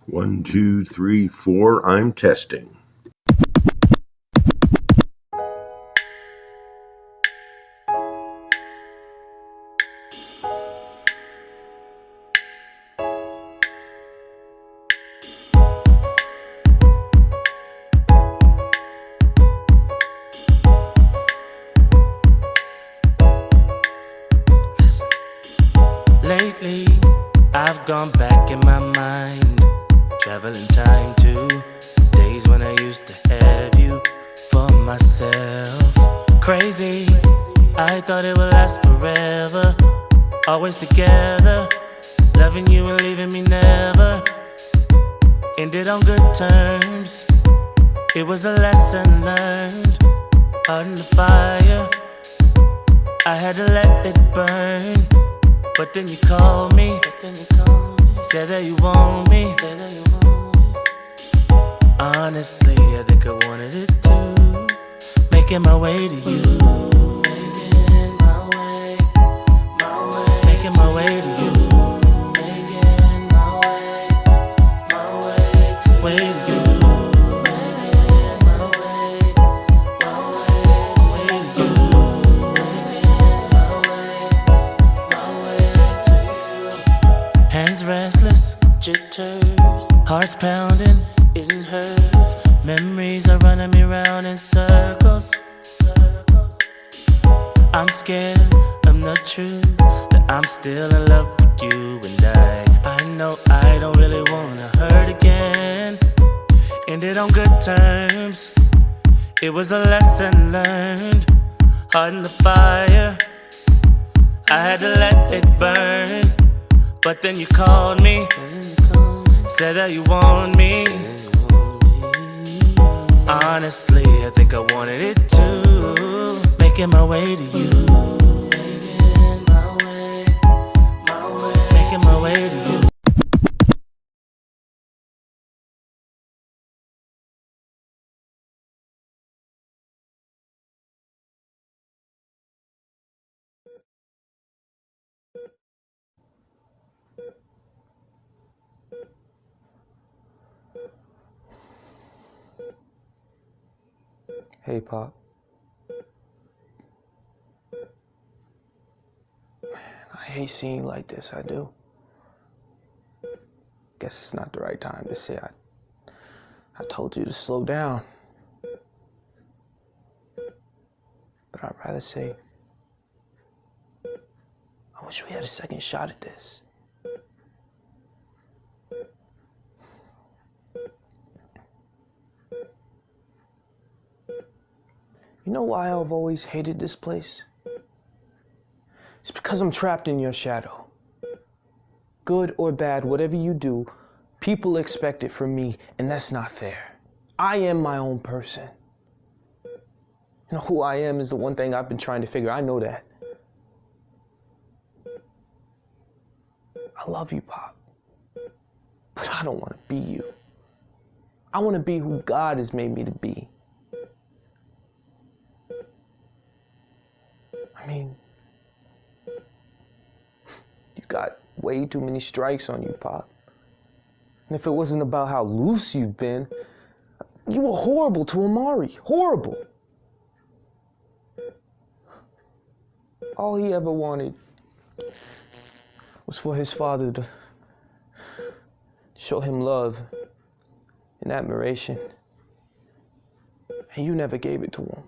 1, 2, 3, 4. I'm testing. Lately, I've gone back in my mind, traveling time to days when I used to have you for myself. Crazy, I thought it would last forever, always together, loving you and leaving me never. Ended on good terms, it was a lesson learned. Out in the fire, I had to let it burn. But then you called me, said that you want me. Honestly, I think I wanted it too. Making my way to you. Making my way to you. Making my way to you. Hands restless, jitters, heart's pounding, it hurts. Memories are running me round in circles. I'm scared of the truth, that I'm still in love with you. And I know I don't really wanna hurt again. Ended on good terms, it was a lesson learned. Heart in the fire, I had to let it burn. But then you called me, said that you want me. Honestly, I think I wanted it too. Making my way to you. Making my way to you. Hey, Pop. I hate seeing you like this, I do. Guess it's not the right time to say I told you to slow down. But I'd rather say, I wish we had a second shot at this. You know why I've always hated this place? It's because I'm trapped in your shadow. Good or bad, whatever you do, people expect it from me, and that's not fair. I am my own person. You know, who I am is the one thing I've been trying to figure. I know that. I love you, Pop. But I don't want to be you. I want to be who God has made me to be. I mean, you got way too many strikes on you, Pop. And if it wasn't about how loose you've been, you were horrible to Amari. Horrible. All he ever wanted was for his father to show him love and admiration. And you never gave it to him.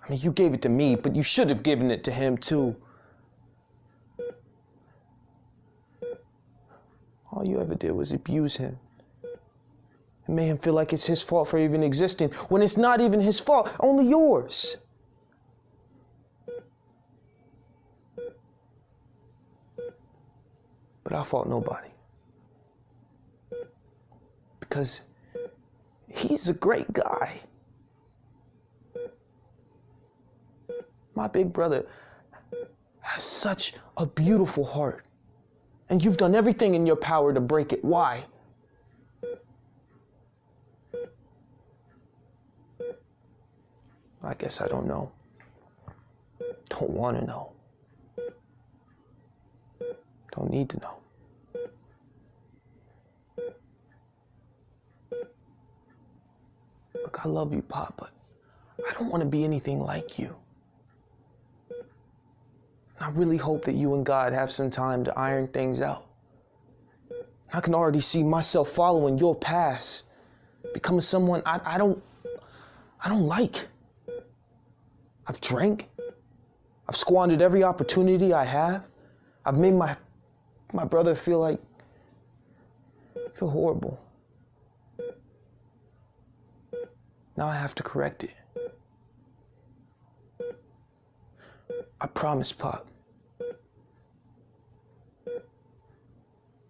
I mean, you gave it to me, but you should have given it to him too. All you ever did was abuse him and made him feel like it's his fault for even existing, when it's not even his fault, only yours. But I fault nobody. Because he's a great guy. My big brother has such a beautiful heart. And you've done everything in your power to break it. Why? I guess I don't know. Don't want to know. Don't need to know. Look, I love you, Pop, but I don't want to be anything like you. I really hope that you and God have some time to iron things out. I can already see myself following your paths, becoming someone I don't like. I've drank. I've squandered every opportunity I have. I've made my brother feel horrible. Now I have to correct it. I promise, Pop.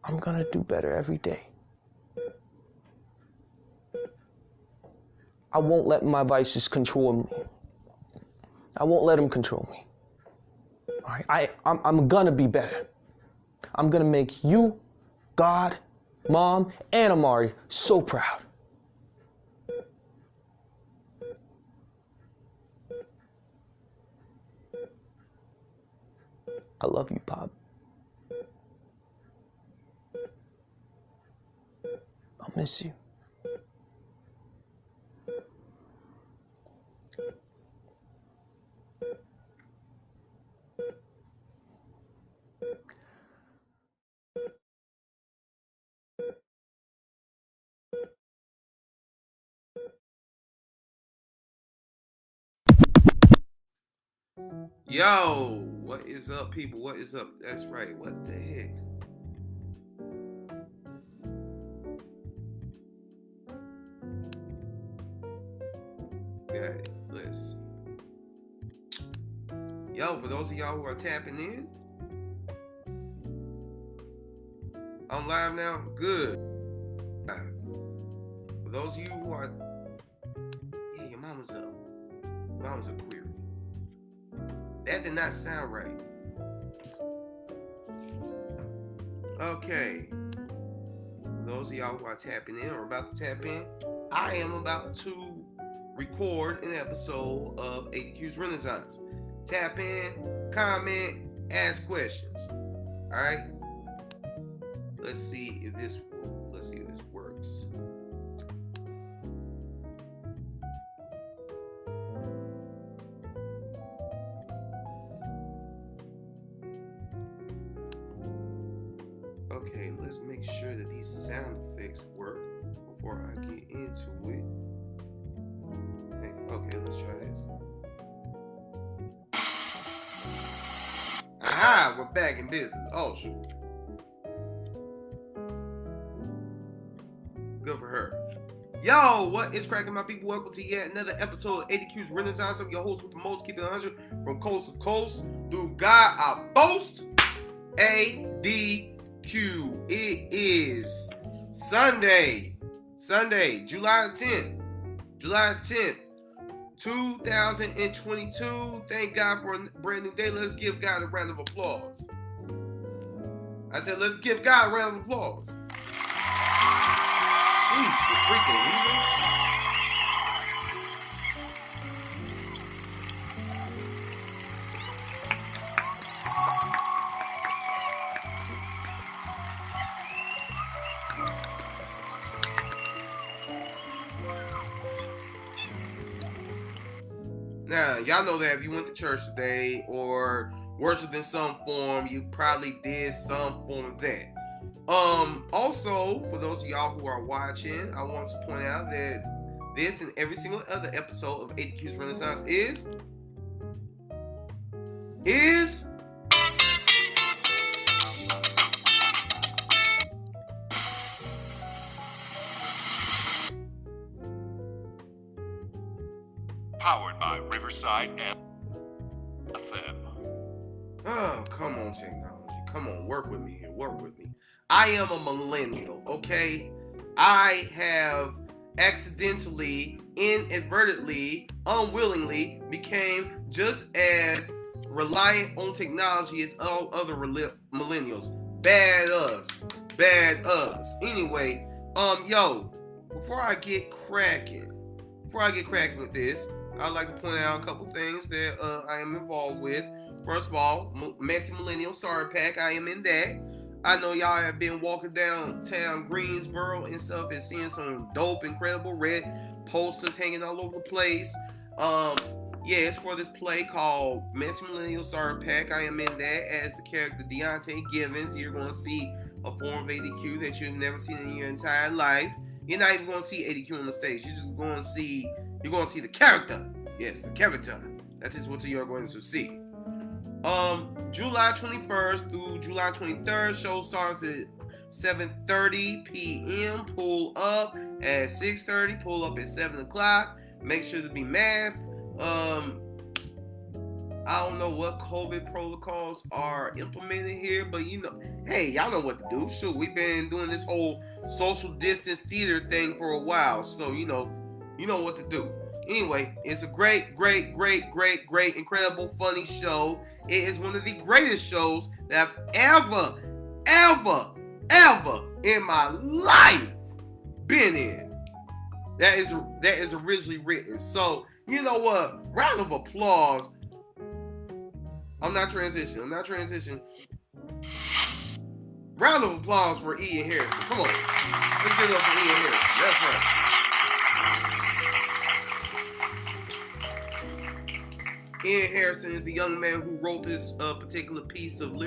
I'm gonna do better every day. I won't let my vices control me. I won't let them control me. All right, I'm gonna be better. I'm gonna make you, God, Mom, and Amari so proud. I love you, Pop. I'll miss you. Yo, what is up, people? What is up? That's right. What the heck? Got it. Let's see. Yo, for those of y'all who are tapping in, I'm live now. Good. For those of you who are, yeah, your mama's up. Mama's a query. That did not sound right. Okay. For those of y'all who are tapping in or about to tap in, I am about to record an episode of ADQ's Renaissance. Tap in, comment, ask questions. Alright? Let's see if this works. Okay, let's make sure that these sound effects work before I get into it. Okay, let's try this. Aha, we're back in business. Oh, shoot. Good for her. Yo, what is cracking, my people? Welcome to yet another episode of ADQ's Renaissance. I'm your host with the most, keeping it 100 from coast to coast. Through God, I boast. ADQ. It is Sunday, July 10th. 2022. Thank God for a brand new day. Let's give God a round of applause. I said, let's give God a round of applause. Jeez, the freaking leader. Now, y'all know that if you went to church today or worshiped in some form, you probably did some form of that. Also, for those of y'all who are watching, I want to point out that this and every single other episode of ADQ's Renaissance is powered by Riverside FM. Oh, come on, technology. Come on, work with me here. Work with me. I am a millennial, okay? I have accidentally, inadvertently, unwillingly became just as reliant on technology as all other millennials. Bad us. Anyway, yo, before I get cracking with this, I'd like to point out a couple things that I am involved with. First of all, Messy Millennial Starter Pack, I am in that. I know y'all have been walking downtown Greensboro and stuff and seeing some dope, incredible red posters hanging all over the place. Yeah, it's for this play called Messy Millennial Starter Pack. I am in that as the character Deontay Givens. You're going to see a form of ADQ that you've never seen in your entire life. You're not even going to see ADQ on the stage. You're just going to see, the character. Yes, the character. That is what you're going to see. July 21st through July 23rd, show starts at 7:30 p.m. Pull up at 6:30. Pull up at 7 o'clock. Make sure to be masked. I don't know what COVID protocols are implemented here, but hey, y'all know what to do. Shoot, we've been doing this whole social distance theater thing for a while, so you know what to do. Anyway, it's a great, incredible, funny show. It is one of the greatest shows that I've ever in my life been in. That is originally written. So, you know what? Round of applause. I'm not transitioning. Round of applause for Ian Harrison. Come on. Let's give it up for Ian Harrison. That's right. Ian Harrison is the young man who wrote this particular piece of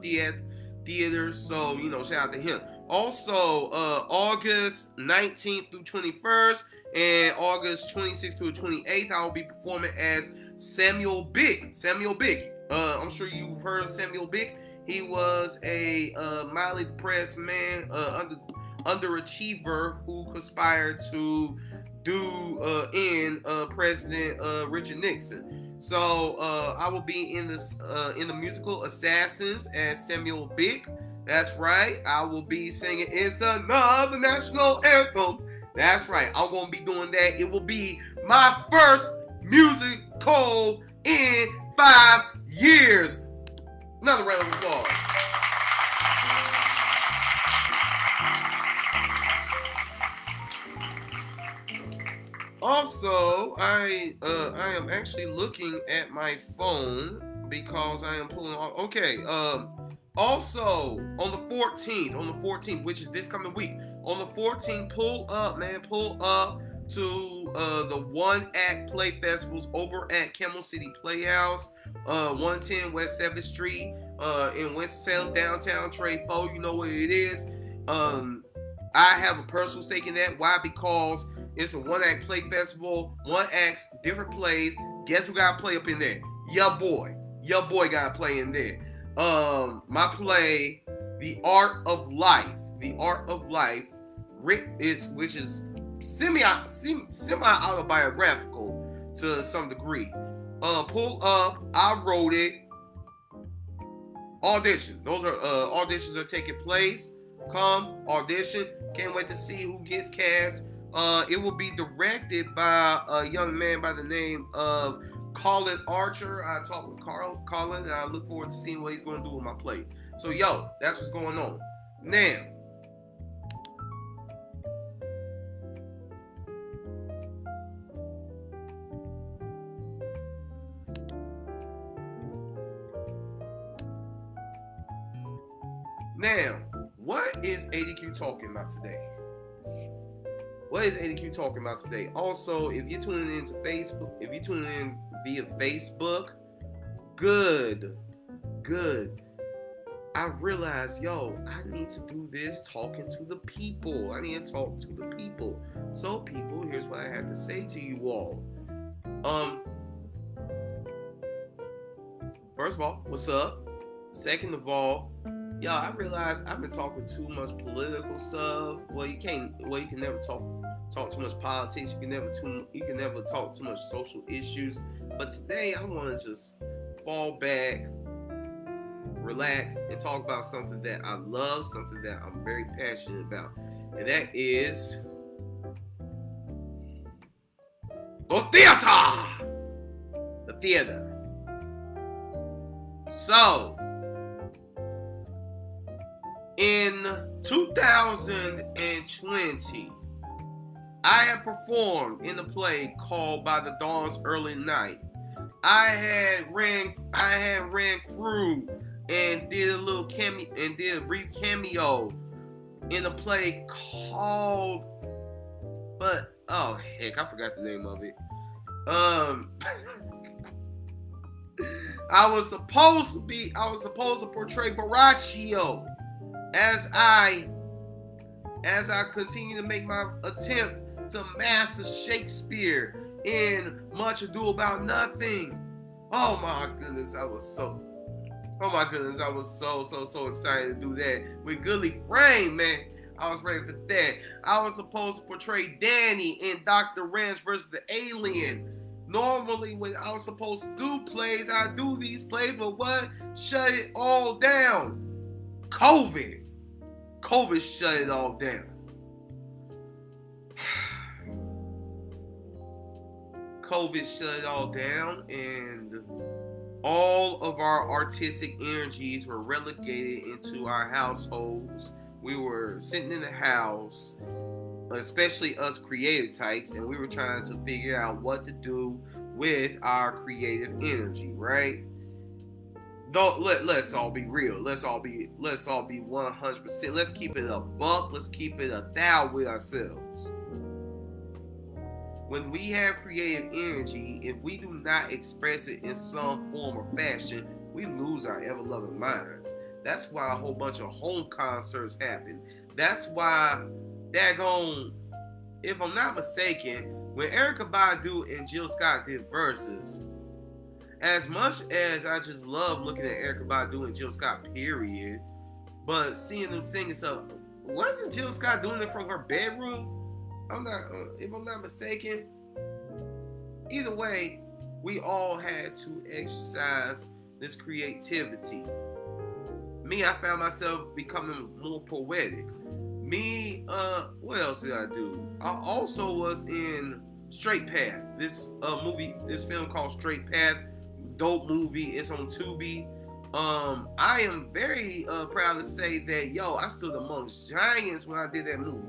theater. So, shout out to him. Also, August 19th through 21st and August 26th through 28th, I will be performing as Samuel Bick. I'm sure you've heard of Samuel Bick. He was a mildly depressed man, underachiever who conspired to do in President Richard Nixon. So I will be in the musical Assassins as Samuel Bick. That's right. I will be singing "It's Another National Anthem." That's right. I'm gonna be doing that. It will be my first musical in 5 years. Another round of applause. Also, I am actually looking at my phone because I am pulling off. Okay. Also on the 14th, which is this coming week, on the 14th, pull up to the One Act Play Festivals over at Camel City Playhouse, 110 West 7th Street, in Winston-Salem, downtown Trade 4. You know what it is. I have a personal stake in that. Why? Because it's a One Act Play Festival, one acts, different plays. Guess who got to play up in there? Your boy got to play in there. My play, The Art of Life, which is semi-autobiographical to some degree. Pull up. I wrote it. Audition. Those are auditions are taking place. Come audition. Can't wait to see who gets cast. It will be directed by a young man by the name of Colin Archer. I talked with Colin, and I look forward to seeing what he's going to do with my play. So, that's what's going on. Now, what is ADQ talking about today? Also, if you're tuning into Facebook, if you're tuning in via Facebook, good. I realized, I need to do this talking to the people. I need to talk to the people. So, people, here's what I have to say to you all. First of all, what's up? Second of all, I realize I've been talking too much political stuff. Well, you can never talk too much politics. You can never talk too much social issues. But today I want to just fall back, relax, and talk about something that I love, something that I'm very passionate about. And that is the theater. So, in 2020, I have performed in a play called By the Dawn's Early Night. I had ran crew and did a little cameo and did a brief cameo in a play called, but oh heck, I forgot the name of it. I was supposed to portray Borachio as I continue to make my attempt to master Shakespeare in Much Ado About Nothing. Oh my goodness, I was so excited to do that with Goodly Frame, man. I was ready for that. I was supposed to portray Danny in Dr. Ranch versus the Alien. Normally, when I was supposed to do plays, I do these plays, but what? Shut it all down. COVID shut it all down. COVID shut it all down, and all of our artistic energies were relegated into our households. We were sitting in the house, especially us creative types, and we were trying to figure out what to do with our creative energy, right? Let's all be real. Let's all be 100%. Let's keep it a buck. Let's keep it a thou with ourselves. When we have creative energy, if we do not express it in some form or fashion, we lose our ever-loving minds. That's why a whole bunch of home concerts happen. That's why, if I'm not mistaken, when Erykah Badu and Jill Scott did Versus, as much as I just love looking at Erykah Badu and Jill Scott, period, but seeing them singing stuff, wasn't Jill Scott doing it from her bedroom? If I'm not mistaken. Either way, we all had to exercise this creativity. Me, I found myself becoming more poetic. Me, what else did I do? I also was in Straight Path. This film called Straight Path. Dope movie. It's on Tubi. I am very proud to say that, I stood amongst giants when I did that movie.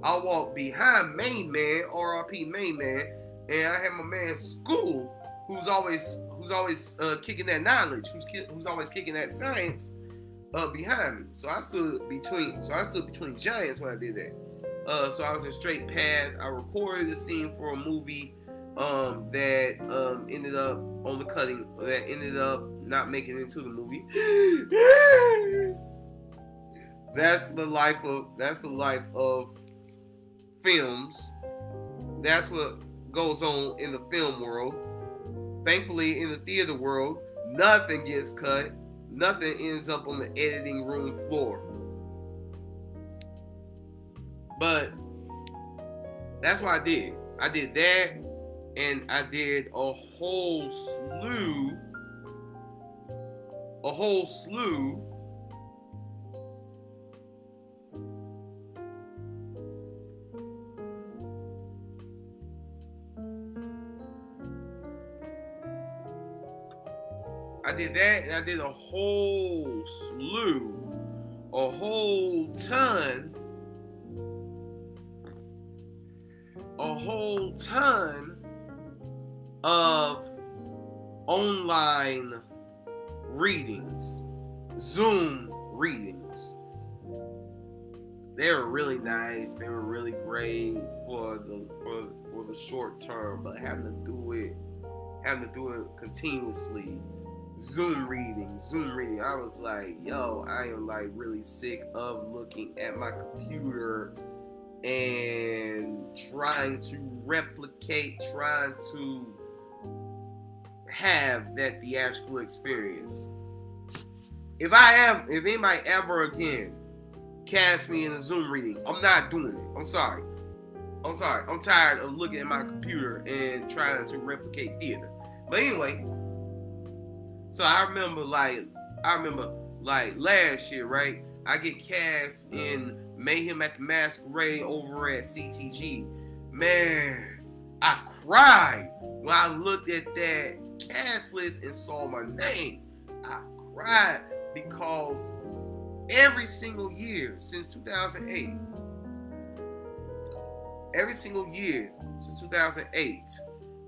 I walked behind Main Man, R.I.P. Main Man, and I had my man School, who's always kicking that knowledge, who's always kicking that science behind me. So I stood between giants when I did that. So I was in Straight Path. I recorded a scene for a movie that ended up on the cutting, that ended up not making it into the movie. That's the life of films. That's what goes on in the film world. Thankfully, in the theater world, nothing gets cut. Nothing ends up on the editing room floor. But that's what I did. I did that, and I did a whole slew I did that, and I did a whole ton of online readings, Zoom readings. They were really nice. They were really great for the short term, but having to do it continuously. Zoom reading. I was like, I am like really sick of looking at my computer and trying to replicate, trying to have that theatrical experience. If anybody ever again cast me in a Zoom reading, I'm not doing it. I'm sorry. I'm tired of looking at my computer and trying to replicate theater. But anyway, so I remember last year, right? I get cast in Mayhem at the Masquerade over at CTG. Man, I cried when I looked at that cast list and saw my name. I cried because every single year since 2008,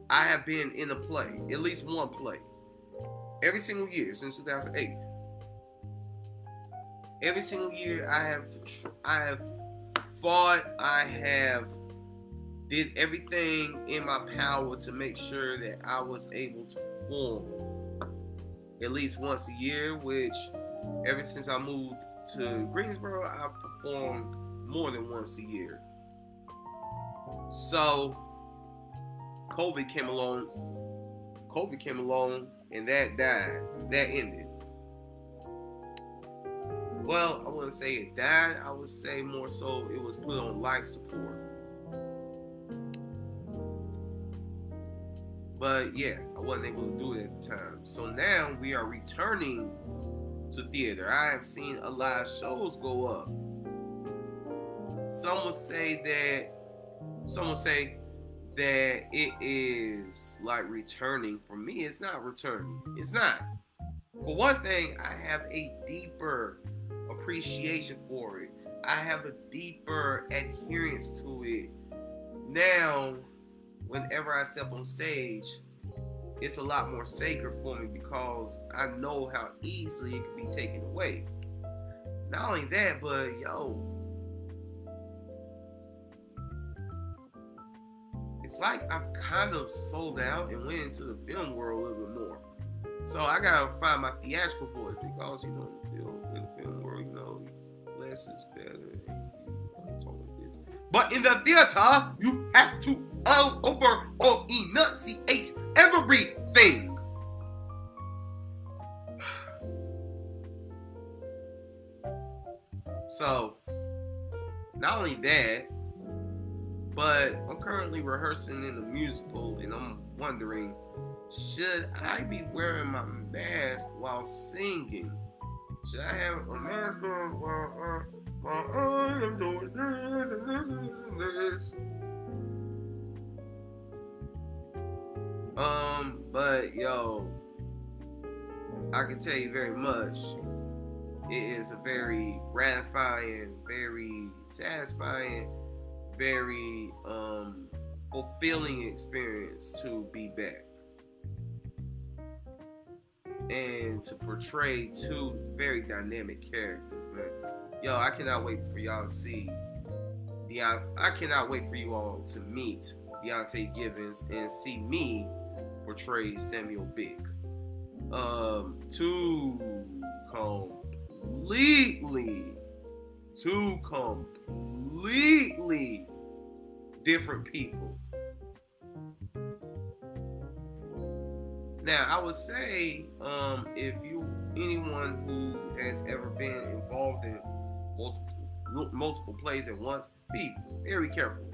I have been in a play, at least one play. Every single year since 2008. every single year I have fought, I have did everything in my power to make sure that I was able to perform at least once a year, which ever since I moved to Greensboro, I've performed more than once a year. So COVID came along, and that died. That ended. Well, I wouldn't say it died. I would say more so it was put on life support. But yeah, I wasn't able to do it at the time. So now we are returning to theater. I have seen a lot of shows go up. Some will say that it is like returning. For me, it's not returning. It's not. For one thing, I have a deeper appreciation for it. I have a deeper adherence to it. Now, whenever I step on stage, it's a lot more sacred for me because I know how easily it can be taken away. Not only that, but it's like I've kind of sold out and went into the film world a little bit more. So I gotta find my theatrical voice because in the film world, less is better. This. But in the theater, you have to enunciate everything. So, not only that, but I'm currently rehearsing in a musical, and I'm wondering, should I be wearing my mask while singing? Should I have a mask on while I'm doing this and this and this? But I can tell you very much. It is a very gratifying, very satisfying, very fulfilling experience to be back and to portray two very dynamic characters, man. I cannot wait for y'all to see I cannot wait for you all to meet Deontay Givens and see me portray Samuel Bick. Two completely different people. Now, I would say, if anyone who has ever been involved in multiple plays at once, be very careful.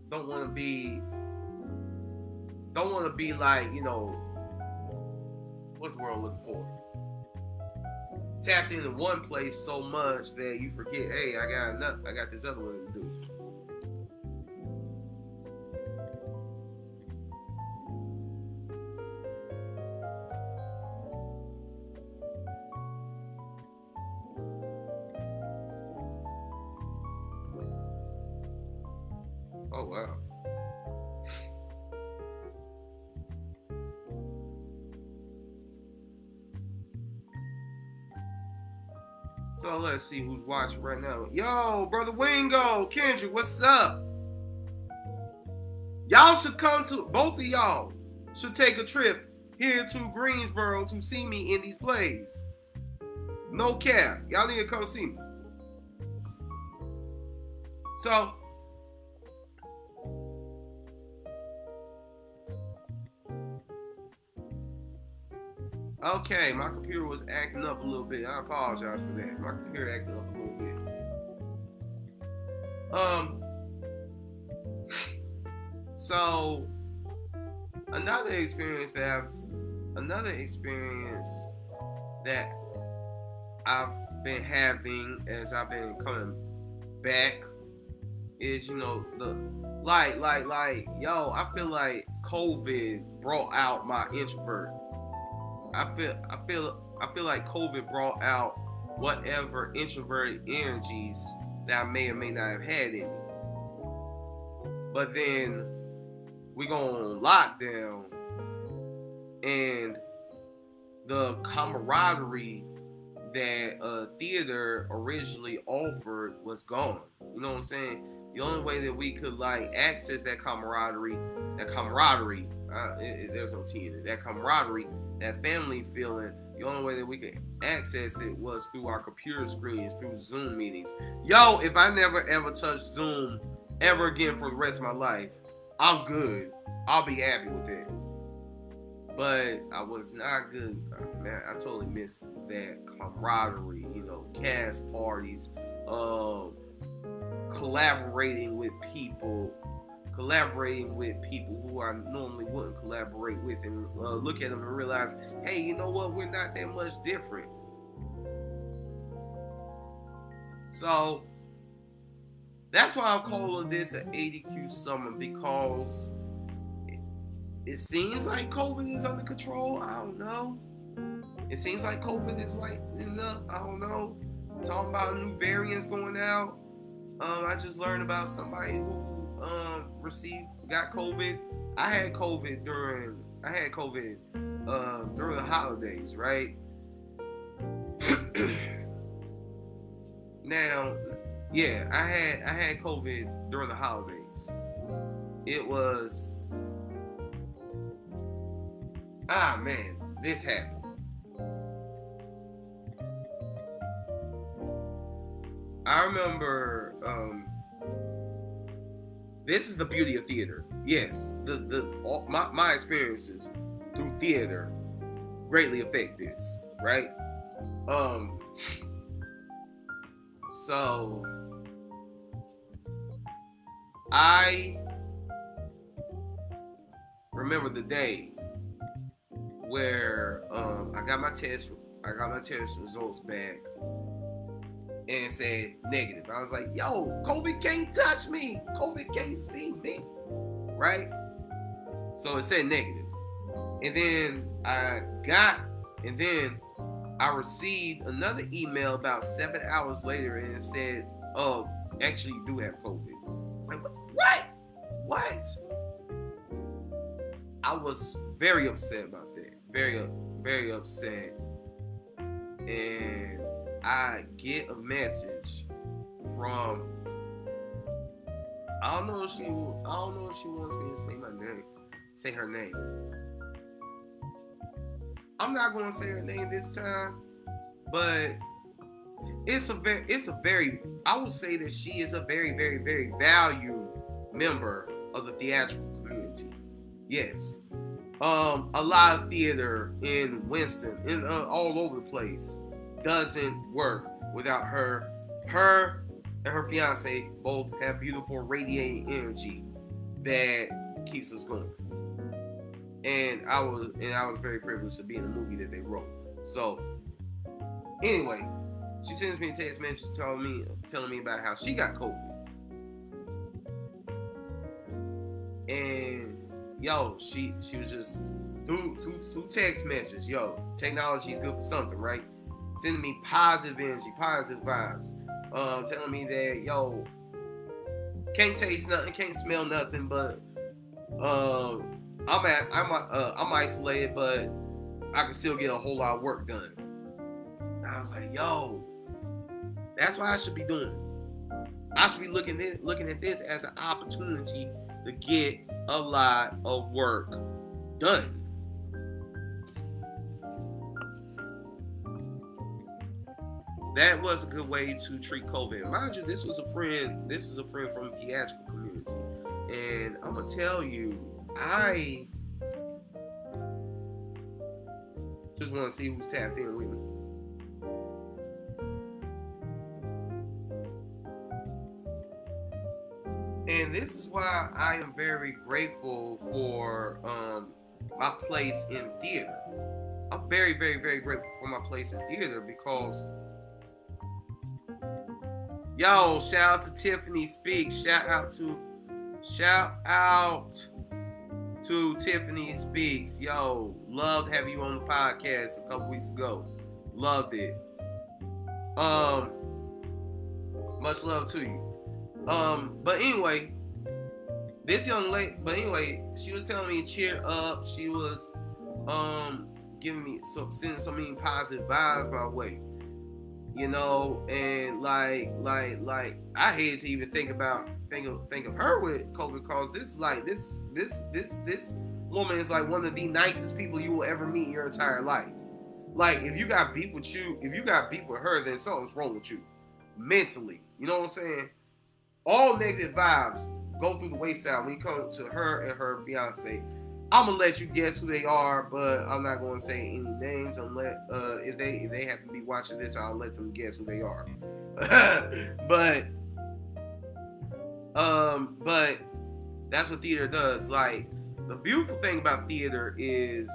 Don't want to be like, what's the word looking for? Tapped into one place so much that you forget, hey, I got this other one to do. Oh, wow. So let's see who's watching right now. Yo, Brother Wingo, Kendrick, what's up? Y'all should both of y'all should take a trip here to Greensboro to see me in these plays. No cap. Y'all need to come see me. So, okay, my computer was acting up a little bit. I apologize for that. My computer acting up a little bit. So another experience that I've been having as I've been coming back is, I feel like COVID brought out my introvert. I feel like COVID brought out whatever introverted energies that I may or may not have had in me. But then we go on lockdown, and the camaraderie that theater originally offered was gone. You know what I'm saying? The only way that we could like access that camaraderie, there's no T in it, that camaraderie, that family feeling, the only way that we could access it was through our computer screens, through Zoom meetings. Yo, if I never ever touch Zoom ever again for the rest of my life, I'm good. I'll be happy with it. But I was not good. Man, I totally missed that camaraderie, you know, cast parties, collaborating with people who I normally wouldn't collaborate with, and look at them and realize, hey, you know what? We're not that much different. So that's why I'm calling this an ADQ summer, because it seems like COVID is under control. I don't know. It seems like COVID is like enough. I don't know. Talking about new variants going out. I just learned about somebody who got COVID. I had COVID during the holidays, right? Now, yeah, I had COVID during the holidays. It was, man, this happened. I remember, this is the beauty of theater. Yes, my experiences through theater greatly affect this, right? So I remember the day where I got my test results back, and it said negative. I was like, yo, COVID can't touch me. COVID can't see me. Right? So it said negative. And then I received another email about 7 hours later, and it said, oh, actually you do have COVID. It's like, what? I was very upset about that. Very, very upset. And I get a message from, I don't know if she wants me to say her name. I'm not gonna say her name this time, but I would say that she is a very, very, very valued member of the theatrical community. Yes. A lot of theater in Winston, all over the place, doesn't work without her. Her and her fiance both have beautiful radiating energy that keeps us going. And I was very privileged to be in the movie that they wrote. So anyway, she sends me a text message telling me about how she got COVID. And yo, she was just through text message, yo, technology is good for something, right? Sending me positive energy, positive vibes, telling me that, yo, can't taste nothing, can't smell nothing, but I'm isolated, but I can still get a whole lot of work done. And I was like, yo, that's what I should be doing. I should be looking at this as an opportunity to get a lot of work done. That was a good way to treat COVID. Mind you, this is a friend from the theatrical community. And I'm gonna tell you, I just want to see who's tapped in with me. And this is why I am very grateful for my place in theater. I'm very, very, very grateful for my place in theater because, yo, shout out to Tiffany Speaks. Shout out to Tiffany Speaks. Yo, loved having you on the podcast a couple weeks ago. Loved it. Much love to you. But anyway, this young lady, she was telling me cheer up. She was sending so many positive vibes my way. you know, and like I hate to even think of her with Kobe, because this woman is like one of the nicest people you will ever meet in your entire life. Like, if you got beef with her, then something's wrong with you mentally. You know what I'm saying? All negative vibes go through the wayside when you come to her and her fiance. I'm gonna let you guess who they are, but I'm not gonna say any names. Unless if they happen to be watching this, I'll let them guess who they are. but that's what theater does. Like, the beautiful thing about theater is,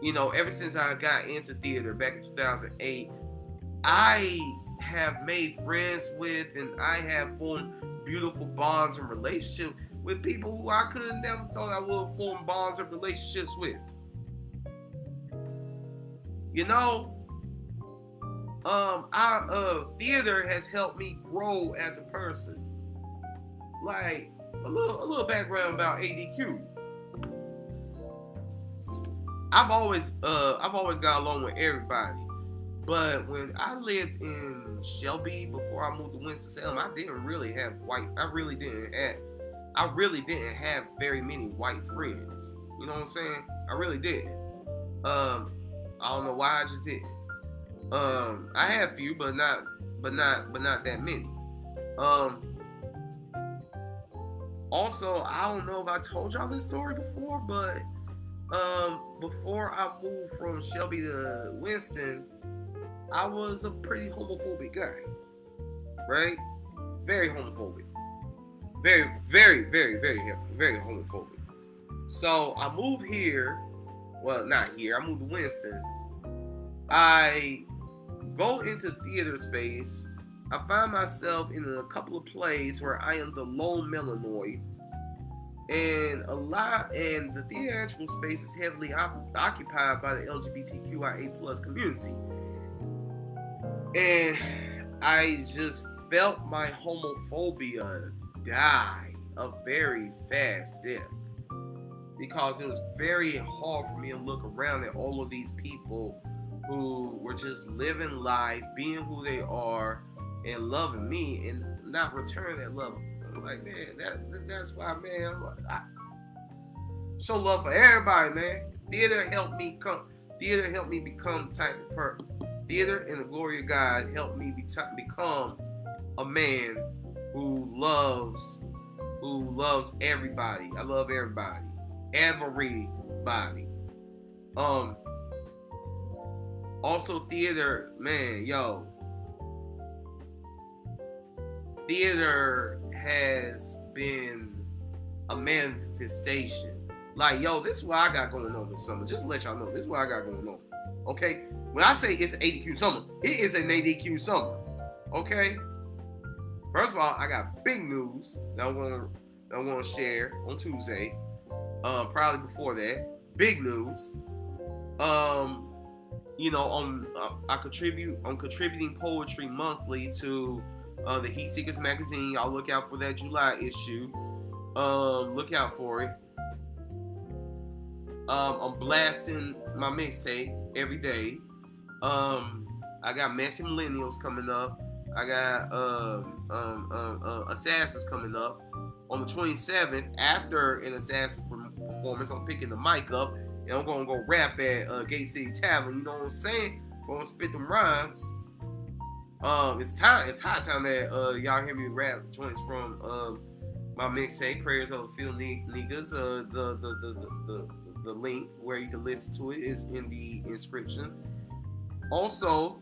you know, ever since I got into theater back in 2008, I have made friends with, and I have formed beautiful bonds and relationships with people who I could have never thought I would form bonds and relationships with. You know, theater has helped me grow as a person. Like, a little background about ADQ. I've always got along with everybody, but when I lived in Shelby before I moved to Winston-Salem, I really didn't have very many white friends. You know what I'm saying? I really didn't. I don't know why, I just didn't. I had a few, but not that many. Also, I don't know if I told y'all this story before, but before I moved from Shelby to Winston, I was a pretty homophobic guy, right? Very homophobic. Very, very, very, very, very homophobic. So I moved here. Well, not here. I moved to Winston. I go into theater space. I find myself in a couple of plays where I am the lone melanoid, and the theatrical space is heavily occupied by the LGBTQIA+ community, and I just felt my homophobia die a very fast death, because it was very hard for me to look around at all of these people who were just living life, being who they are, and loving me, and not return that love. I'm like, man, that's why, man, I show love for everybody, man. Theater helped me become the type of person. Theater and the glory of God helped me become a man who loves everybody. I love everybody. Everybody. Also, theater, man, yo. Theater has been a manifestation. Like, yo, this is what I got going on this summer. Just to let y'all know, this is what I got going on. Okay? When I say it's an ADQ summer, it is an ADQ summer. Okay? First of all, I got big news that I'm gonna share on Tuesday. Probably before that. Big news. You know, I'm contributing poetry monthly to the Heat Seekers magazine. Y'all look out for that July issue. Look out for it. I'm blasting my mixtape every day. I got Messy Millennials coming up. I got Assassins coming up. On the 27th, after an Assassin performance, I'm picking the mic up and I'm gonna go rap at Gate City Tavern. You know what I'm saying? Gonna spit them rhymes. It's high time that y'all hear me rap joints from my mixtape, Prayers of a Few Niggas. The link where you can listen to it is in the inscription. Also,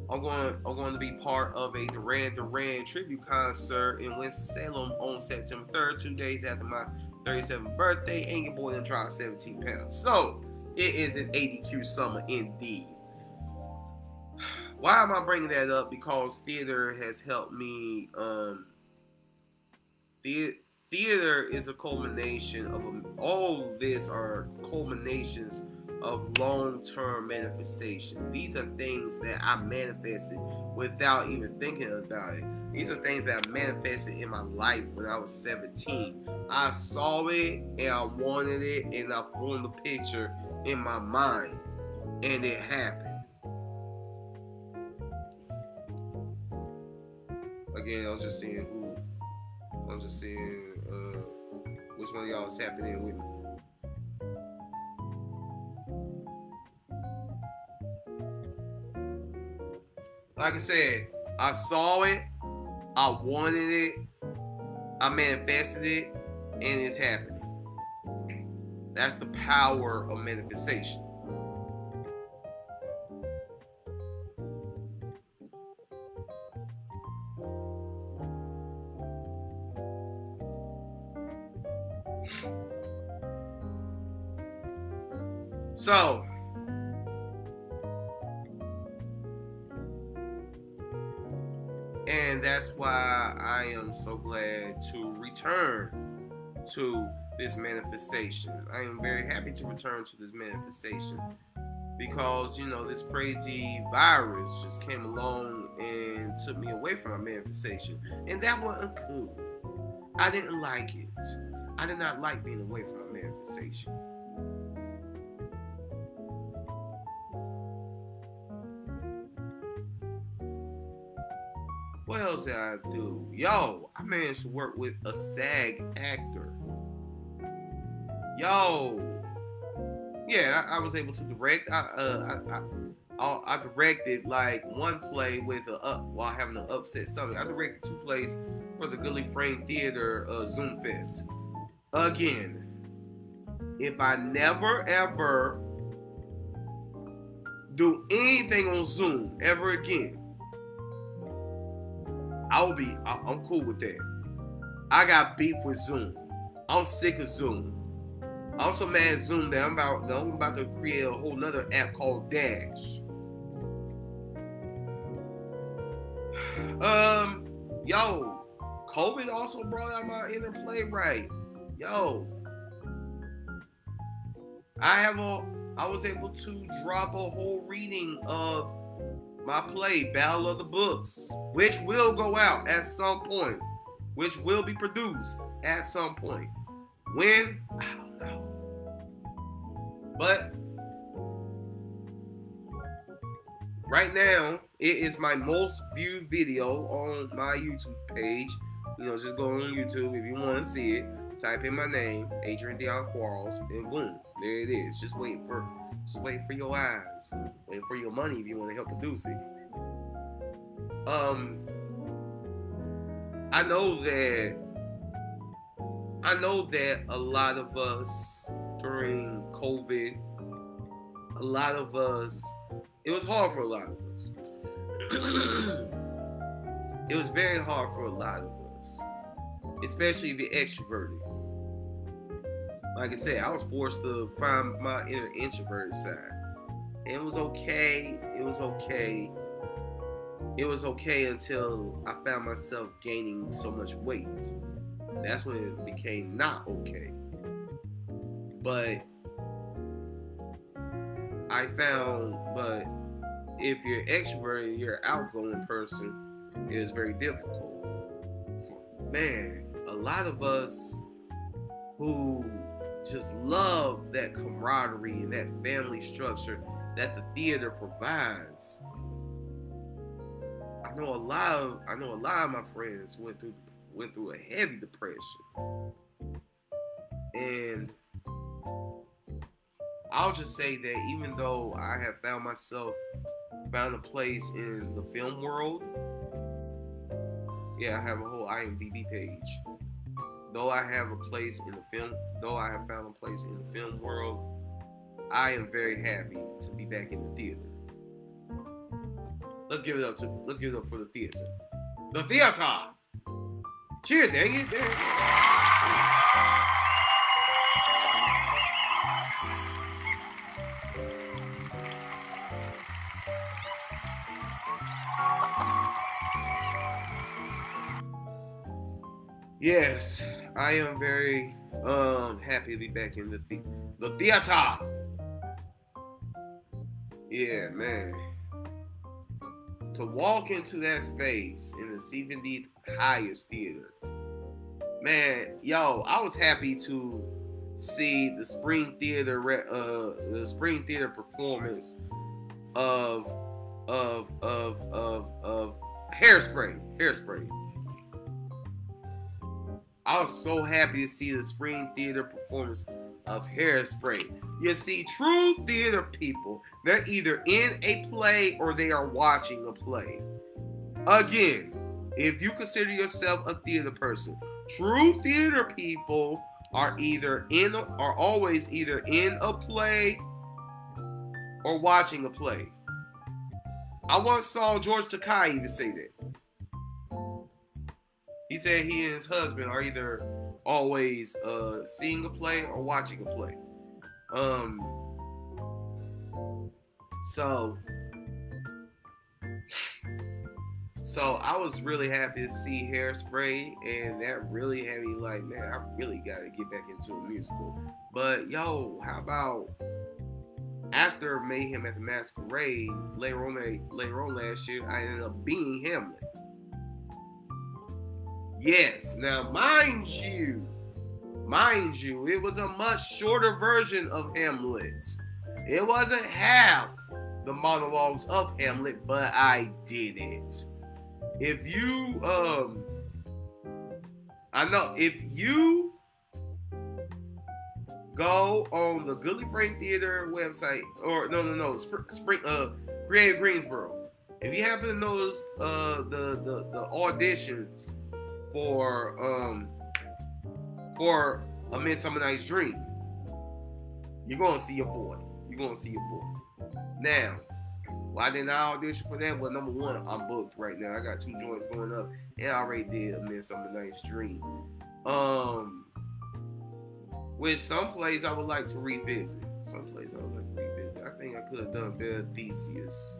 I'm going to be part of a Duran Duran tribute concert in Winston-Salem on September 3rd, 2 days after my 37th birthday, and your boy done dropped 17 pounds. So, it is an ADQ summer indeed. Why am I bringing that up? Because theater has helped me. Theater is a culmination of all of this are culminations of long-term manifestation. These are things that I manifested without even thinking about it. These are things that I manifested in my life when I was 17. I saw it and I wanted it and I formed a picture in my mind and it happened. Again, I was just seeing which one of y'all is tapping in with me. Like I said, I saw it, I wanted it, I manifested it, and it's happening. That's the power of manifestation. So, and that's why I am so glad to return to this manifestation. I am very happy to return to this manifestation because, you know, this crazy virus just came along and took me away from my manifestation. And that wasn't cool. I didn't like it. I did not like being away from my manifestation. What else did I do? Yo, I managed to work with a SAG actor. Yo, yeah, I was able to direct. I directed like one play with while having an upset stomach. I directed 2 plays for the Goodly Frame Theater Zoom Fest. Again, if I never ever do anything on Zoom ever again, I'm cool with that. I got beef with Zoom. I'm sick of Zoom. I'm so mad at Zoom that I'm about to create a whole nother app called Dash. Yo, COVID also brought out my inner playwright. Yo, I was able to drop a whole reading of my play, Battle of the Books, which will go out at some point, which will be produced at some point. When? I don't know. But right now, it is my most viewed video on my YouTube page. You know, just go on YouTube if you want to see it. Type in my name, Adrian Dion Quarles, and boom, there it is. Just wait for your eyes. Wait for your money if you want to help produce it. I know that a lot of us during COVID, it was hard for a lot of us. It was very hard for a lot of us, especially if you're extroverted. Like I said, I was forced to find my inner introverted side. It was okay. It was okay until I found myself gaining so much weight. That's when it became not okay. But if you're extroverted, you're an outgoing person, it is very difficult. Man, a lot of us who just love that camaraderie and that family structure that the theater provides. I know a lot of my friends went through a heavy depression. And I'll just say that even though I have found a place in the film world, yeah, I have a whole IMDb page. Though I have found a place in the film world, I am very happy to be back in the theater. Let's give it up for the theater. The theater! Cheer, dang it. Yes, I am very happy to be back in the theater. Yeah, man. To walk into that space in the 70th highest theater, man, yo, I was happy to see the Spring Theater performance of Hairspray. I was so happy to see the Spring Theater performance of Hairspray. You see, true theater people, they're either in a play or they are watching a play. Again, if you consider yourself a theater person, true theater people are always either in a play or watching a play. I once saw George Takei even say that. He said he and his husband are either always seeing a play or watching a play. So I was really happy to see Hairspray, and that really had me like, man, I really got to get back into a musical. But yo, how about after Mayhem at the Masquerade, later on last year, I ended up being Hamlet. Yes, now mind you, it was a much shorter version of Hamlet. It wasn't half the monologues of Hamlet, but I did it. If you go on the Goodly Frame Theater website, or Creative Greensboro, if you happen to notice the auditions for A Midsummer Night's Dream, you're gonna see your boy. Now, why didn't I audition for that? Well, number one, I'm booked right now. I got 2 joints going up, and I already did A Midsummer Night's Dream. Which some plays I would like to revisit. I think I could have done better Theseus.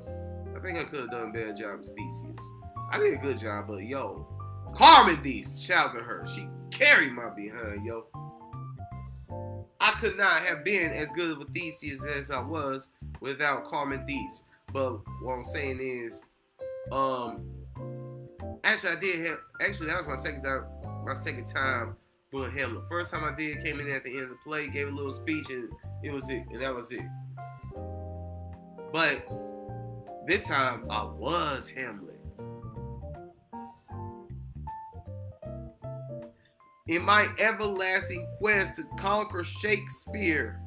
I think I could have done a better job as Theseus. I did a good job, but yo, Carmen Deese, shout out to her. She carried my behind, yo. I could not have been as good of a Theseus as I was without Carmen Deese. But what I'm saying is, actually that was my second time doing Hamlet. First time I did, came in at the end of the play, gave a little speech, and that was it. But this time I was Hamlet. In my everlasting quest to conquer Shakespeare,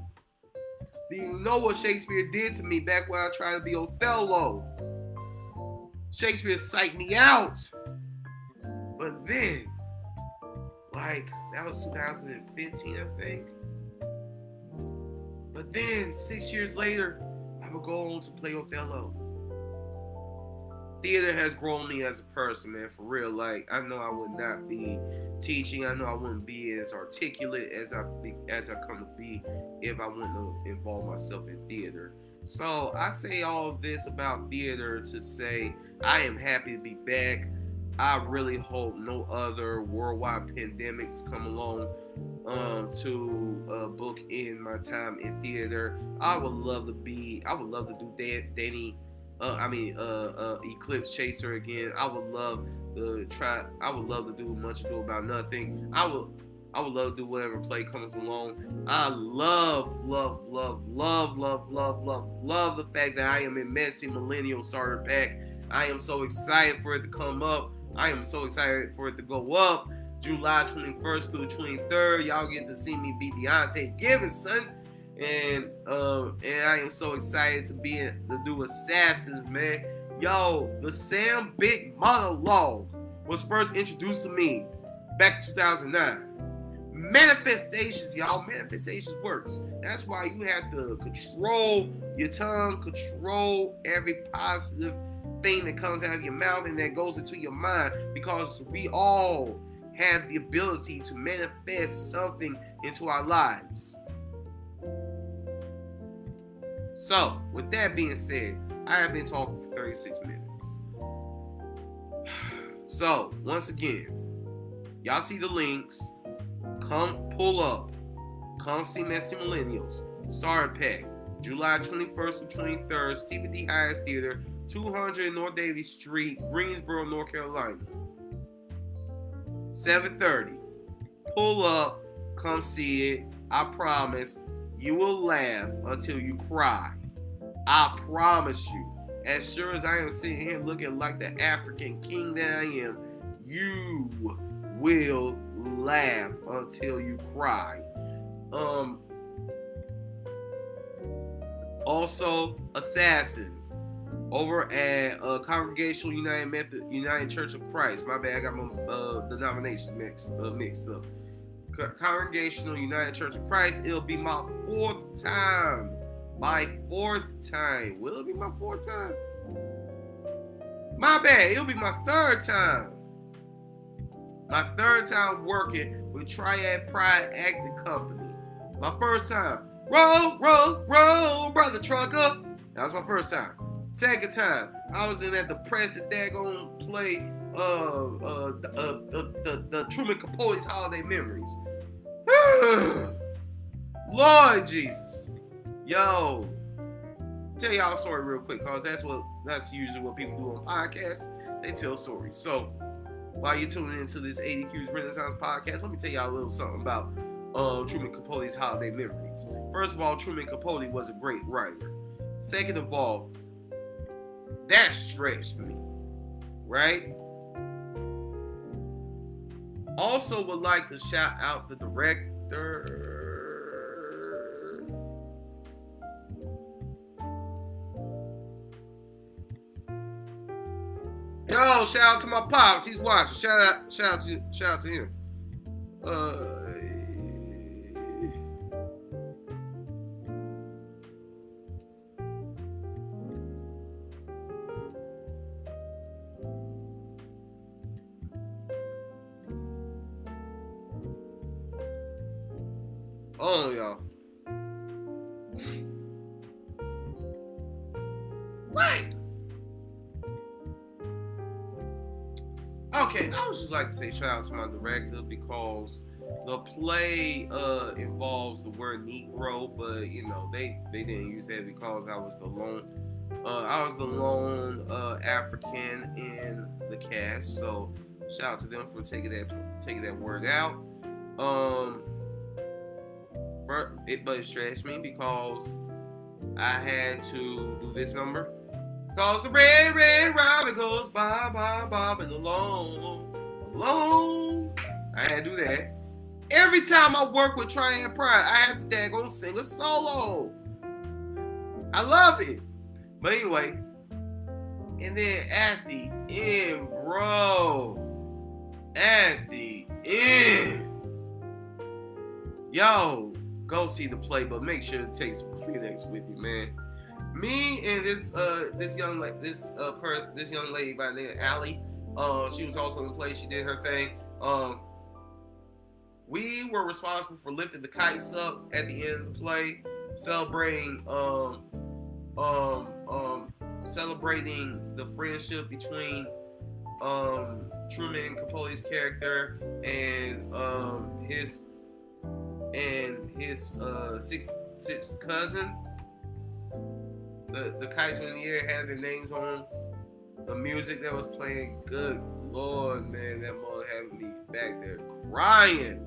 do you know what Shakespeare did to me back when I tried to be Othello? Shakespeare psyched me out. But then, that was 2015, I think. But then, 6 years later, I would go on to play Othello. Theater has grown me as a person, man, for real. I know I would not be teaching. I know I wouldn't be as articulate as I come to be if I wouldn't have involved myself in theater. So I say all of this about theater to say I am happy to be back. I really hope no other worldwide pandemics come along to book in my time in theater. I would love to do Eclipse Chaser again. I would love to do Much Ado About Nothing. I would love to do whatever play comes along. I love the fact that I am in Messy Millennial Starter Pack. I am so excited for it to come up. I am so excited for it to go up. July 21st through the 23rd. Y'all get to see me beat Deontay Givens, son. And I am so excited to do Assassins, man. Yo, the Sam Big monologue was first introduced to me back in 2009. Manifestations, y'all. Manifestations works. That's why you have to control your tongue, control every positive thing that comes out of your mouth and that goes into your mind, because we all have the ability to manifest something into our lives. So, with that being said, I have been talking for 36 minutes. So, once again, y'all see the links. Come pull up. Come see Messy Millennials. Starter Pack. July 21st to 23rd, Stephen D. Hines Theater, 200 North Davies Street, Greensboro, North Carolina. 7:30. Pull up, come see it. I promise you will laugh until you cry. I promise you. As sure as I am sitting here looking like the African king that I am, you will laugh until you cry. Also, Assassins over at Congregational United Church of Christ. My bad, I got my denominations mixed up. Congregational United Church of Christ. It'll be my fourth time. Will it be my fourth time? My bad. It'll be my third time. My third time working with Triad Pride Acting Company. My first time. Roll, brother trucker. That was my first time. Second time, I was in that depressing daggone play the Truman Capote's Holiday Memories. Lord Jesus. Yo. Tell y'all a story real quick, cause that's usually what people do on podcasts. They tell stories. So while you're tuning into this ADQ's Renaissance podcast, let me tell y'all a little something about Truman Capote's Holiday Memories. First of all, Truman Capote was a great writer. Second of all, that stretched me, right? Also would like to shout out the director. Yo, shout out to my pops. He's watching. Shout out to him. Oh, y'all. What? Okay, I would just like to say shout out to my director because the play involves the word Negro, but you know they didn't use that because I was the lone African in the cast. So shout out to them for taking that word out. But it stressed me because I had to do this number. Cause the red robin goes bob and alone. I had to do that. Every time I work with Triad Pride, I have to daggone sing a solo. I love it. But anyway, and then at the end, bro. At the end. Yo, go see the play, but make sure to take some Kleenex with you, man. Me and this young lady by the name of Allie, she was also in the play. She did her thing. We were responsible for lifting the kites up at the end of the play, celebrating the friendship between Truman Capote's character and his sixth cousin. The kites were in the air, had their names on them. The music that was playing, good Lord, man, that mother had me back there crying.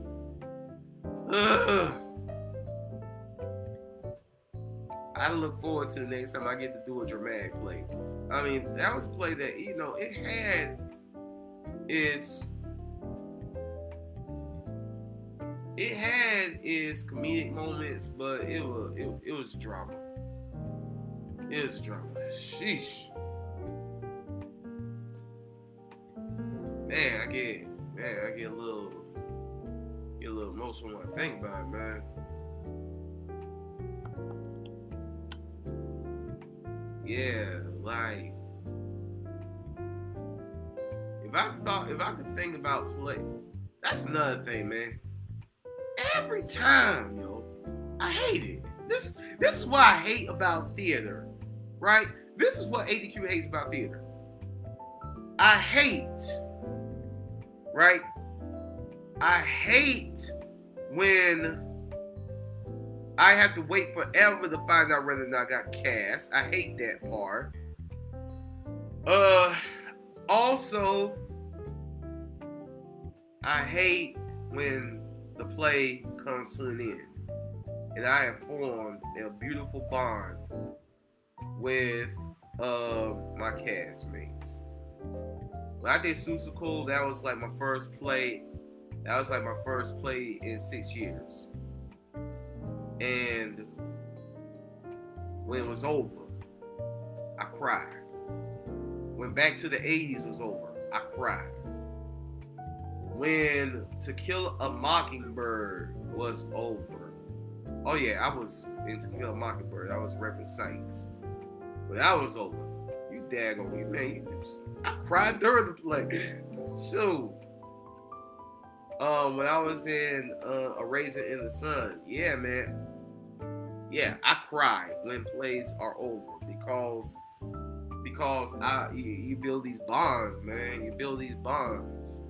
Ugh. I look forward to the next time I get to do a dramatic play. I mean, that was a play that, you know, it had its comedic moments, but it was drama. It was drama. Sheesh. Man, I get a little emotional when I think about it, man. Yeah, like if I could think about play, that's another thing, man. Every time, yo, I hate it. This is what I hate about theater, right? This is what ADQ hates about theater. I hate, right? I hate when I have to wait forever to find out whether or not I got cast. I hate that part. Also, I hate when the play comes to an end. And I have formed a beautiful bond with my castmates. When I did Seussical, that was like my first play. That was like my first play in 6 years. And when it was over, I cried. When Back to the 80s was over, I cried. When To Kill a Mockingbird was over, oh yeah, I was in To Kill a Mockingbird. I was Reverend Sykes. When that was over, you daggone me, man. I cried during the play. Shoot. When I was in A Raisin in the Sun, yeah, man. Yeah, I cry when plays are over because you build these bonds, man. You build these bonds.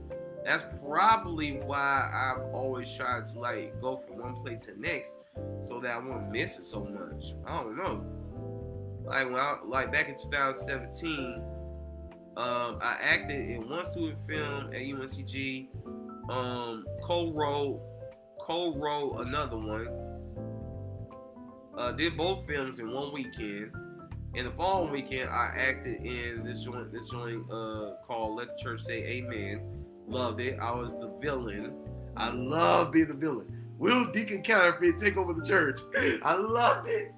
That's probably why I've always tried to like go from one play to the next, so that I won't miss it so much. I don't know. Like back in 2017, I acted in one student film at UNCG. Co-wrote another one. Did both films in one weekend. And the following weekend, I acted in this joint called Let the Church Say Amen. Loved it. I was the villain. I love being the villain. Will Deacon Counterfeit take over the church? I loved it.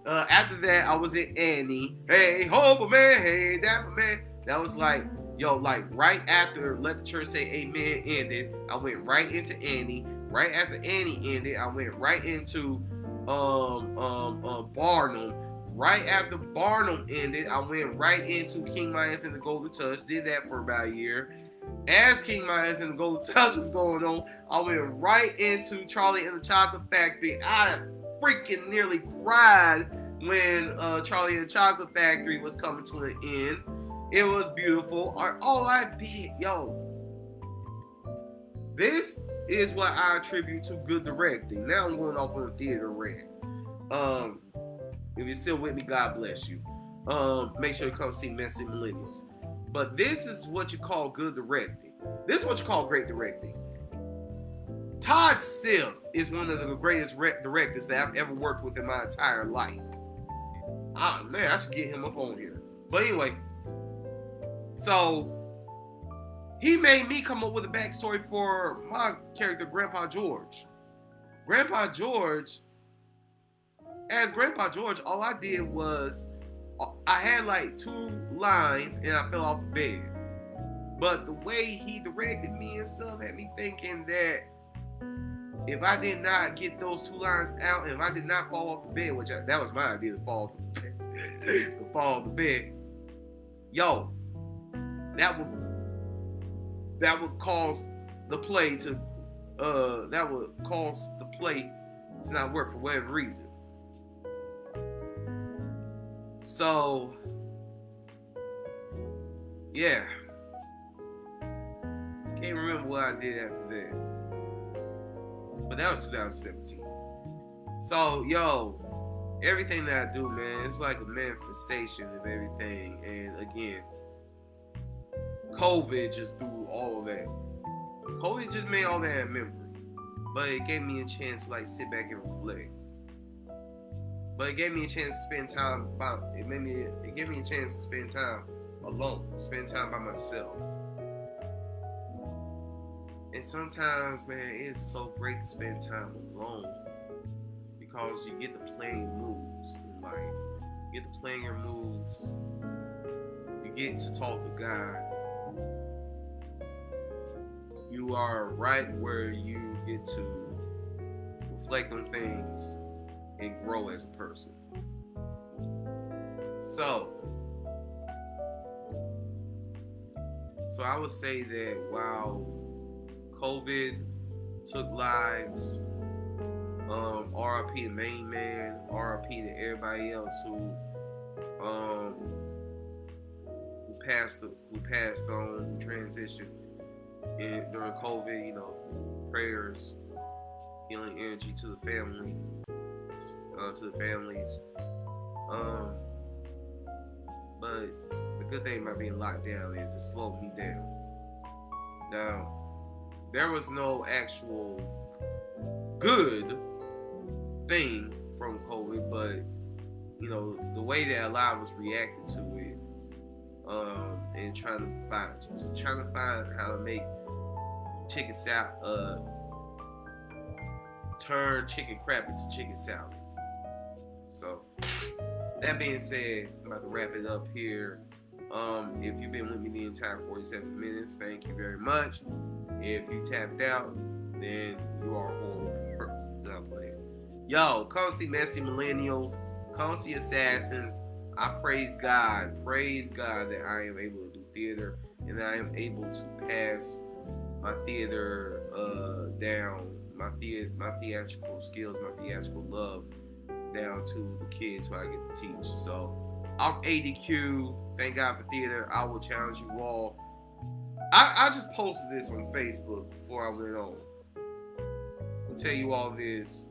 After that, I was in Annie. Hey, hope man. Hey, dapper man. That was like, like right after Let the Church Say Amen ended, I went right into Annie. Right after Annie ended, I went right into Barnum. Right after Barnum ended, I went right into King Midas and the Golden Touch. Did that for about a year. As King Midas and the Golden Touch was going on, I went right into Charlie and the Chocolate Factory. I freaking nearly cried when Charlie and the Chocolate Factory was coming to an end. It was beautiful. All I did, this is what I attribute to good directing. Now I'm going off on a theater rant. If you're still with me, God bless you. Make sure you come see Messy Millennials. But this is what you call good directing. This is what you call great directing. Todd Siff is one of the greatest directors that I've ever worked with in my entire life. Ah, man, I should get him up on here. But anyway, so he made me come up with a backstory for my character, Grandpa George. Grandpa George, as Grandpa George, all I did was I had like 2 lines and I fell off the bed. But the way he directed me and stuff had me thinking that if I did not get those 2 lines out and if I did not fall off the bed, which that was my idea to fall off the bed, that would cause the play to not work for whatever reason. So, yeah. Can't remember what I did after that. But that was 2017. So, everything that I do, man, it's like a manifestation of everything. And again, COVID just threw all of that. COVID just made all that a memory. But it gave me a chance to like sit back and reflect. But it gave me a chance to spend time it gave me a chance to spend time alone, spend time by myself. And sometimes, man, it's so great to spend time alone because you get to play moves in life. You get to play your moves. You get to talk to God. You are right where you get to reflect on things and grow as a person. So I would say that while COVID took lives, RIP the main man, RIP to everybody else who passed on, who transitioned during COVID, prayers, healing energy to the family. to the families. But the good thing about being locked down is it slowed me down. Now, there was no actual good thing from COVID, but you know, the way that a lot of us reacted to it, and trying to find how to make chicken salad, turn chicken crap into chicken salad. So, that being said, I'm about to wrap it up here. If you've been with me the entire 47 minutes, thank you very much. If you tapped out, then you are a horrible person. Not playing. Yo, come see Messy Millennials. Come see Assassins. I praise God that I am able to do theater and that I am able to pass my theater down, my theatrical skills, my theatrical love down to the kids who I get to teach. So I'm ADQ. Thank God for theater. I will challenge you all. I just posted this on Facebook before I went on. I'll tell you all this.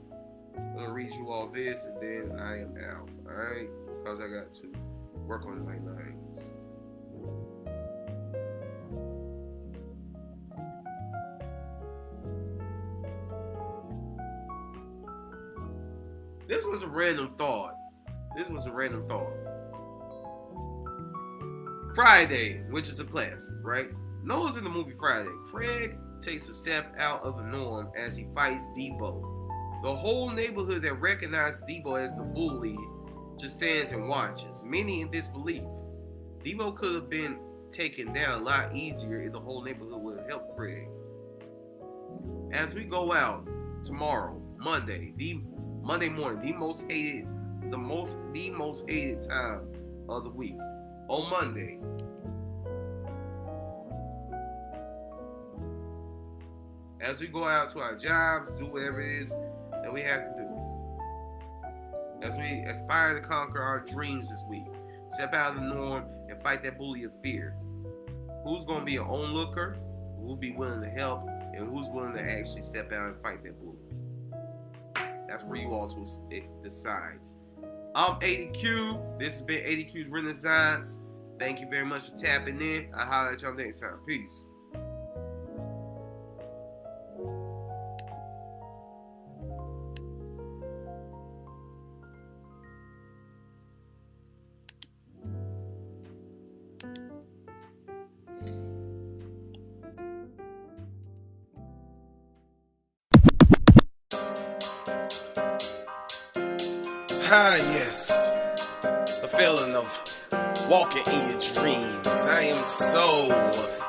I'm gonna read you all this, and then I am out. All right, because I got to work on my lines. This was a random thought. Friday, which is a classic, right? Noah's in the movie Friday. Craig takes a step out of the norm as he fights Debo. The whole neighborhood that recognized Debo as the bully just stands and watches, many in disbelief. Debo could have been taken down a lot easier if the whole neighborhood would have helped Craig. As we go out tomorrow, Monday morning, the most hated time of the week. On Monday, as we go out to our jobs, do whatever it is that we have to do. As we aspire to conquer our dreams this week, step out of the norm and fight that bully of fear. Who's going to be an onlooker? Who'll be willing to help? And who's willing to actually step out and fight that bully? That's for you all to decide. I'm ADQ. This has been ADQ's Renaissance. Thank you very much for tapping in. I'll holler at y'all next time. Peace. Yes, the feeling of walking in your dreams. I am so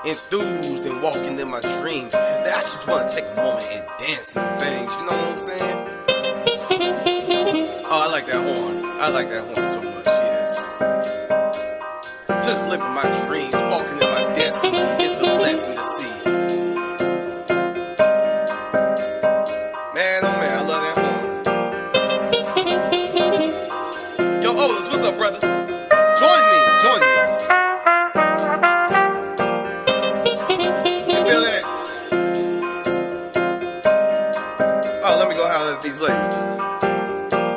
enthused in walking in my dreams that I just want to take a moment and dance and things, you know what I'm saying? Oh, I like that horn. I like that horn so much, yes. Just living my dreams, walking in my destiny. It's a blessing to see. Man, oh man, I love that horn. What's up, brother? Join me. You feel that? Oh, let me go holler at these ladies.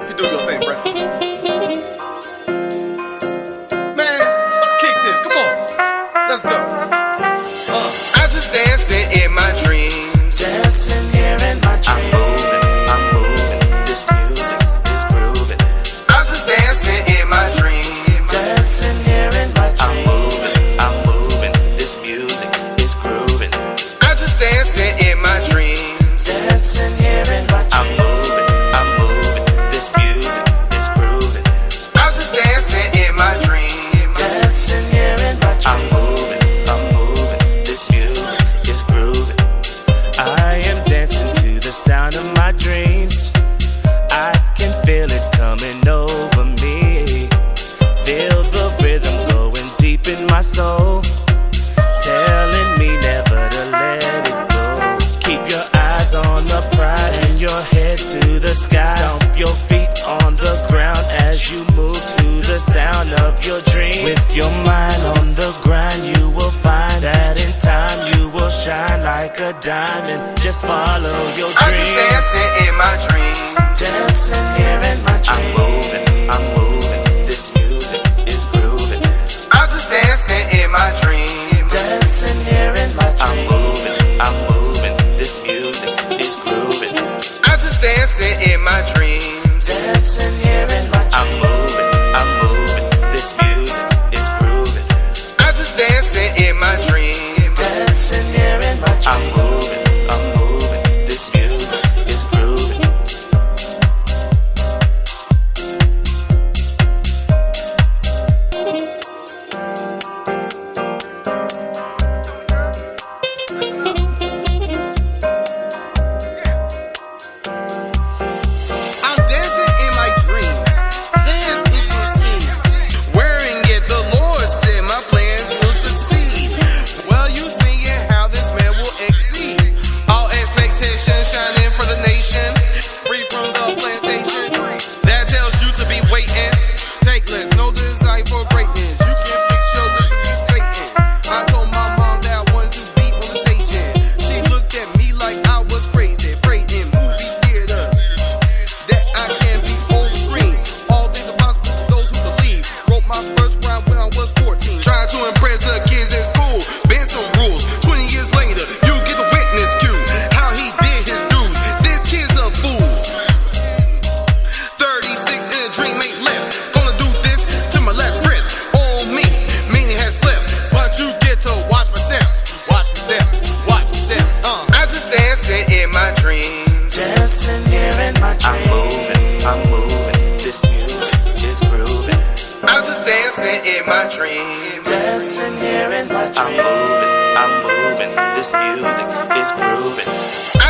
You do your thing, bro. Man, let's kick this. Come on. Let's go. I'm just dancing in my dreams. Dancing here in my dreams. I'm moving. This music is grooving. I'm just dancing in my dreams. Dancing here in my dreams. I'm moving. This music is grooving. I'm just dancing in my dreams. Dancing here in my dreams. I'm moving. This music is grooving. I'm just dancing in my dreams. Dancing here in my dreams. I'm moving. This music is grooving. I am dancing to the sound of my dreams. I can feel it coming over me. Feel the rhythm going deep in my soul, telling me never to let it go. Keep your eyes on the prize and your head to the sky. Stomp your feet on the ground as you move to the sound of your dreams. With your mind on the grind, you will find that in time you will shine like a diamond. Just follow your dreams. I'm just dancing in my dreams. Dancing here in my dreams. this music is grooving.